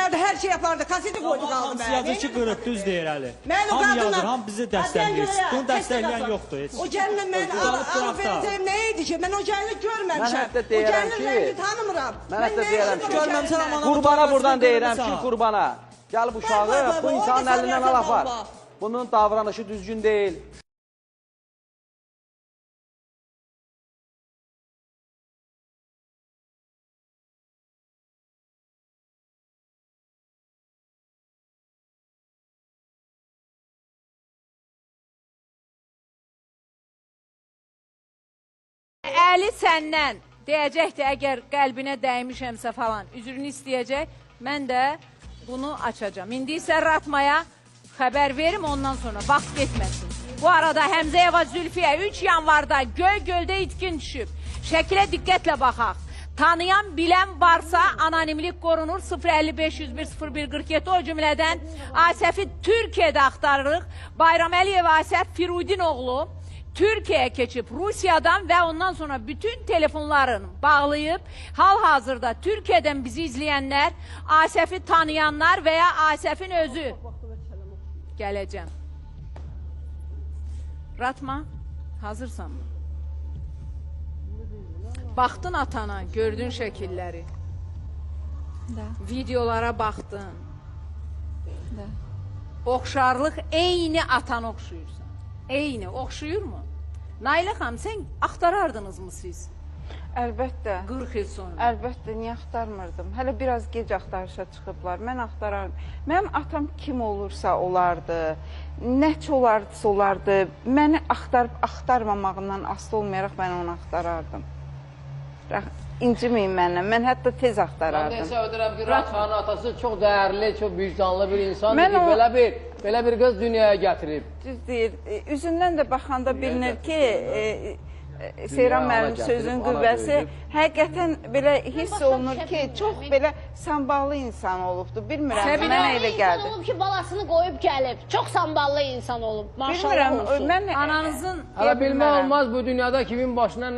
çekerdi, her şey yapardı. Kaseti koydu kaldı Hamısı yazır ki qırıb, düz deyir Əli. Mən o Ham yazır, qadınla... ham bizi dəstəkləyir. Bunu dəstəkləyən yoxdur heç. O gəlinlə mən alıp verəcəyim nə idi ki? Mən o gəlini görməmişəm. Mən hətta deyərəm ki... O gəlinin rəngi tanımıram. Mən hətta deyərəm ki... Görməmsən amma... Qurbana buradan deyirəm ki, qurbana. Gəl bu uşağı, bu insanın əlindən al apar. Bunun davranışı düzgün deyil. Əli səndən deyəcəkdir, əgər qəlbinə dəymişəmsə falan, üzrünü istəyəcək, mən də bunu açacağım. İndi isə Ratmaya xəbər verim, ondan sonra vaxt getməsin. Bu arada Həmzəyeva Zülfiyə 3 yanvarda Göygöldə itkin düşüb. Şəkilə diqqətlə baxaq. Tanıyan, bilən varsa anonimlik qorunur 055-101-01-47 o cümlədən Asəfi Türkiyədə axtarırıq. Bayram Əliyev Asəf Firudin oğlu Türkiye'ye keçib Rusiyadan və ondan sonra bütün telefonlarını bağlayıb, hal-hazırda Türkiye'den bizi izləyənlər, Asəfi tanıyanlar və ya Asəfin özü gələcəm. Ratma, hazırsan mı? Baxdın atana, gördün şəkilləri. Videolara baxdın. Oxşarlıq eyni atana oxşuyursan. Eyni, oxşuyur mu? Nailə xanım, sən axtarardınız mı siz? Əlbəttə. 40 il sonra. Əlbəttə, niyə axtarmırdım? Hələ biraz gec axtarışa çıxıblar. Mən axtarardım. Mənim atam kim olursa olardı, nəç olardısa olardı. Məni axtarmamağından asılı olmayaraq mən onu axtarardım. İnciməyin məndən. Mən hətta tez axtarardım. Mən də ödürəm ki, Ratxanın atası çox dəyərli, çox vicdanlı bir insandır ki, belə bir qız dünyaya gətirib. Düz deyir. Üzündən də baxanda bilinir ki, Seyran müəllim sözün qüvvəsi həqiqətən belə hiss olunur ki, çox belə samballı insan olubdur. Bilmirəm, mənə elə gəldi. İnsan olub ki, balasını qoyub gəlib. Çox samballı insan olub. Maşallah olsun. Bilmirəm, Ananızın... Hələ bilmək olmaz bu dünyada kimin başına